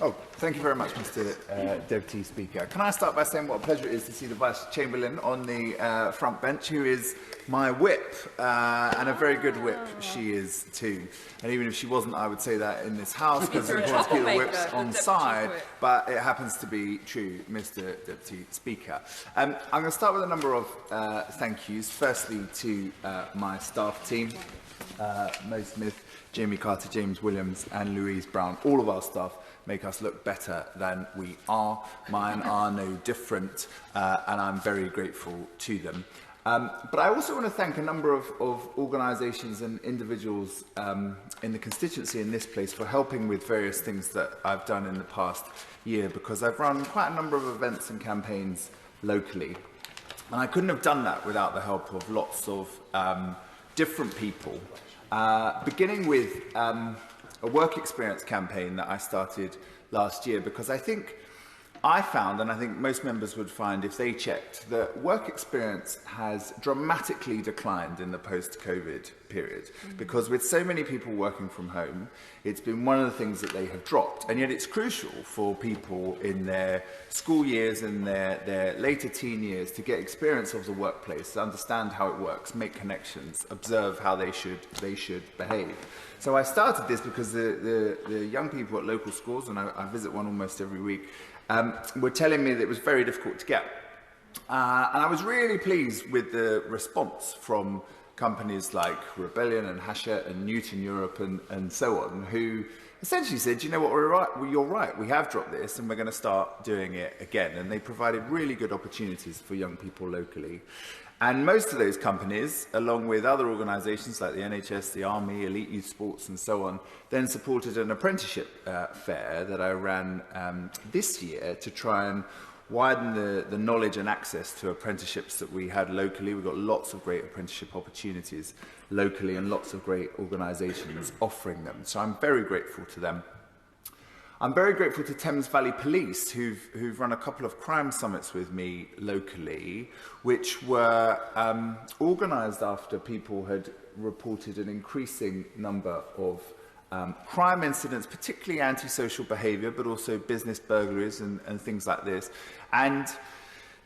Oh, thank you very much, Mr. Deputy Speaker. Can I start by saying what a pleasure it is to see the Vice-Chamberlain on the front bench, who is my whip, and a very good whip she is too. And even if she wasn't, I would say that in this House, because of course the whip's on side, but it happens to be true, Mr. Deputy Speaker. I'm going to start with a number of thank yous. Firstly, to my staff team, Mo Smith, Jamie Carter, James Williams and Louise Brown. All of our staff make us look better than we are. Mine are no different, and I'm very grateful to them. But I also want to thank a number of organisations and individuals in the constituency in this place for helping with various things that I've done in the past year, because I've run quite a number of events and campaigns locally. And I couldn't have done that without the help of lots of different people, beginning with a work experience campaign that I started last year, because I found, and I think most members would find if they checked, that work experience has dramatically declined in the post-COVID period. Because with so many people working from home, it's been one of the things that they have dropped. And yet it's crucial for people in their school years and their later teen years to get experience of the workplace, to understand how it works, make connections, observe how they should behave. So I started this because the young people at local schools, and I visit one almost every week, were telling me that it was very difficult to get. And I was really pleased with the response from companies like Rebellion and Hachette and Newton Europe and so on, who essentially said, you know what, you're right, we have dropped this and we're going to start doing it again. And they provided really good opportunities for young people locally. And most of those companies, along with other organisations like the NHS, the Army, Elite Youth Sports and so on, then supported an apprenticeship fair that I ran this year to try and widen the knowledge and access to apprenticeships that we had locally. We've got lots of great apprenticeship opportunities locally and lots of great organisations offering them. So I'm very grateful to them. I'm very grateful to Thames Valley Police, who've run a couple of crime summits with me locally, which were organised after people had reported an increasing number of crime incidents, particularly antisocial behaviour, but also business burglaries and things like this. And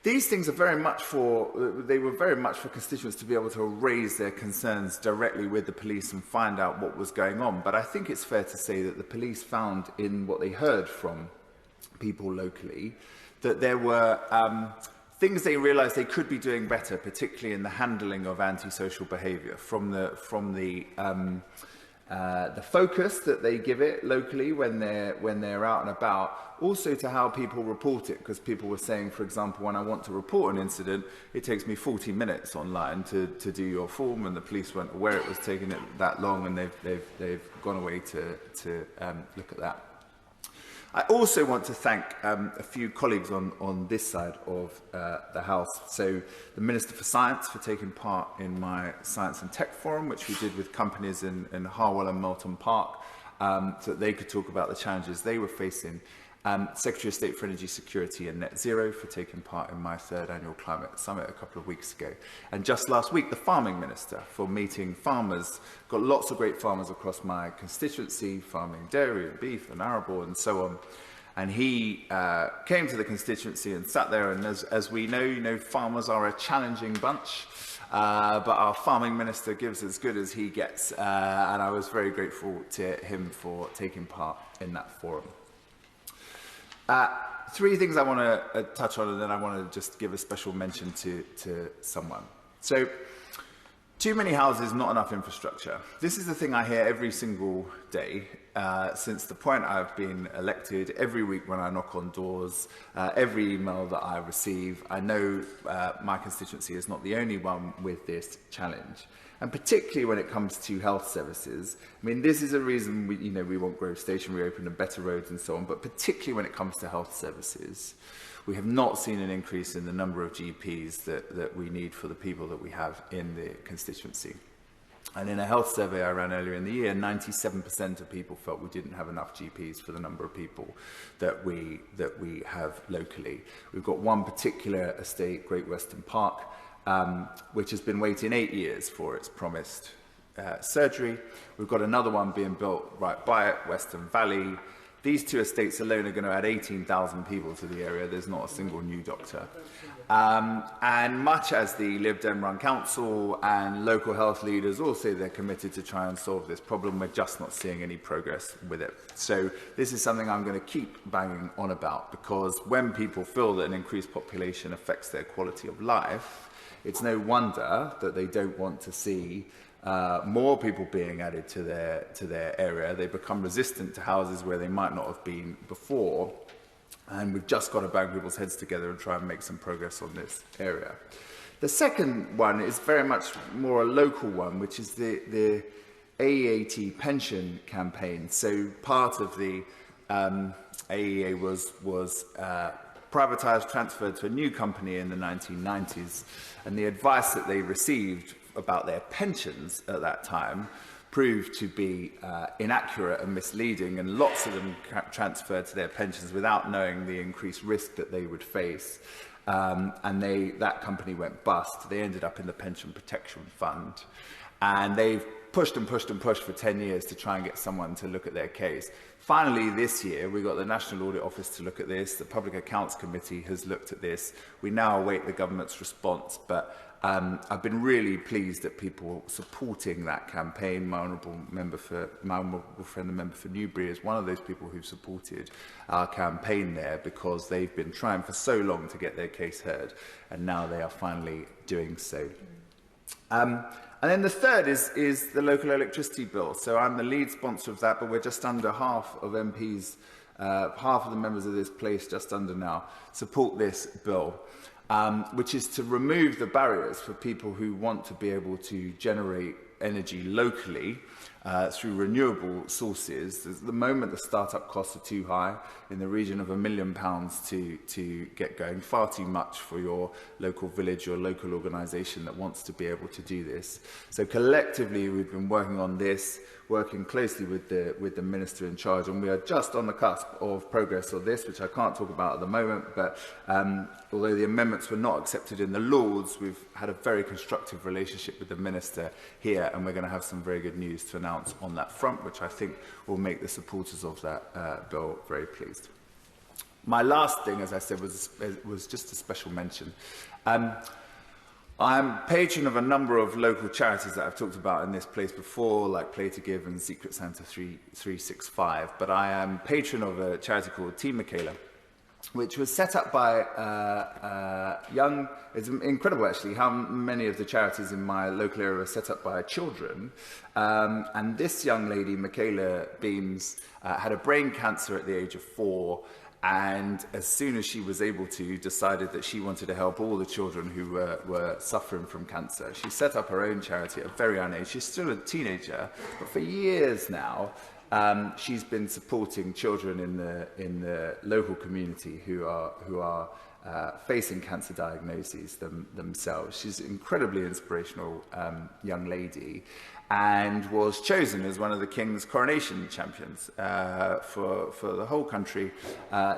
these things are they were very much for constituents to be able to raise their concerns directly with the police and find out what was going on. But I think it's fair to say that the police found in what they heard from people locally that there were things they realised they could be doing better, particularly in the handling of antisocial behaviour, from the focus that they give it locally when they're out and about, also to how people report it, because people were saying, for example, when I want to report an incident, it takes me 40 minutes online to do your form, and the police weren't aware it was taking it that long, and they've gone away to look at that. I also want to thank a few colleagues on this side of the House. So the Minister for Science for taking part in my Science and Tech Forum, which we did with companies in Harwell and Melton Park, so that they could talk about the challenges they were facing. Secretary of State for Energy Security and Net Zero for taking part in my 3rd annual climate summit a couple of weeks ago. And just last week, the Farming Minister for meeting farmers. Got lots of great farmers across my constituency, farming dairy and beef and arable and so on. And he came to the constituency and sat there, and as we know, farmers are a challenging bunch. But our farming minister gives as good as he gets, and I was very grateful to him for taking part in that forum. 3 things I want to touch on, and then I want to just give a special mention to someone. So, too many houses, not enough infrastructure. This is the thing I hear every single day since the point I've been elected. Every week when I knock on doors, every email that I receive, I know my constituency is not the only one with this challenge. And particularly when it comes to health services, I mean, this is a reason we want Grove Station reopened and better roads and so on, but particularly when it comes to health services, we have not seen an increase in the number of GPs that we need for the people that we have in the constituency. And in a health survey I ran earlier in the year, 97% of people felt we didn't have enough GPs for the number of people that we have locally. We've got one particular estate, Great Western Park, which has been waiting 8 years for its promised surgery. We've got another one being built right by it, Western Valley. These two estates alone are going to add 18,000 people to the area. There's not a single new doctor. And much as the Lib Dem run council and local health leaders all say they're committed to try and solve this problem, we're just not seeing any progress with it. So this is something I'm going to keep banging on about, because when people feel that an increased population affects their quality of life, it's no wonder that they don't want to see more people being added to their area. They become resistant to houses where they might not have been before. And we've just got to bang people's heads together and try and make some progress on this area. The second one is very much more a local one, which is the AEAT pension campaign. So part of the AEA was privatised, transferred to a new company in the 1990s, and the advice that they received about their pensions at that time proved to be inaccurate and misleading, and lots of them transferred to their pensions without knowing the increased risk that they would face. And that company went bust. They ended up in the Pension Protection Fund. And they've pushed and pushed and pushed for 10 years to try and get someone to look at their case. Finally, this year, we got the National Audit Office to look at this. The Public Accounts Committee has looked at this. We now await the government's response. But I've been really pleased at people supporting that campaign. My honourable friend, the member for Newbury, is one of those people who supported our campaign there, because they've been trying for so long to get their case heard, and now they are finally doing so. And then the third is the local electricity bill. So I'm the lead sponsor of that, but we're just under half of MPs, half of the members of this place, just under now, support this bill. Which is to remove the barriers for people who want to be able to generate energy locally through renewable sources. At the moment, the startup costs are too high, in the region of £1 million to get going, far too much for your local village or local organisation that wants to be able to do this. So collectively, we've been working on this, working closely with the minister in charge, and we are just on the cusp of progress on this, which I can't talk about at the moment. But although the amendments were not accepted in the Lords, we've had a very constructive relationship with the minister here, and we're going to have some very good news to announce on that front, which I think will make the supporters of that bill very pleased. My last thing, as I said, was just a special mention. I'm patron of a number of local charities that I've talked about in this place before, like Play to Give and Secret Santa 365, but I am patron of a charity called Team Michaela, which was set up by it's incredible actually how many of the charities in my local area are set up by children. And this young lady, Michaela Beams, had a brain cancer at the age of 4. And as soon as she was able to, decided that she wanted to help all the children who were suffering from cancer. She set up her own charity at a very young age. She's still a teenager, but for years now, she's been supporting children in the local community who are facing cancer diagnoses themselves. She's an incredibly inspirational young lady, and was chosen as one of the King's coronation champions for the whole country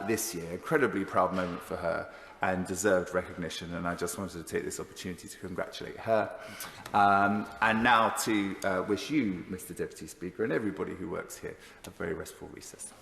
this year. Incredibly proud moment for her and deserved recognition, and I just wanted to take this opportunity to congratulate her. And now to wish you, Mr. Deputy Speaker, and everybody who works here, a very restful recess.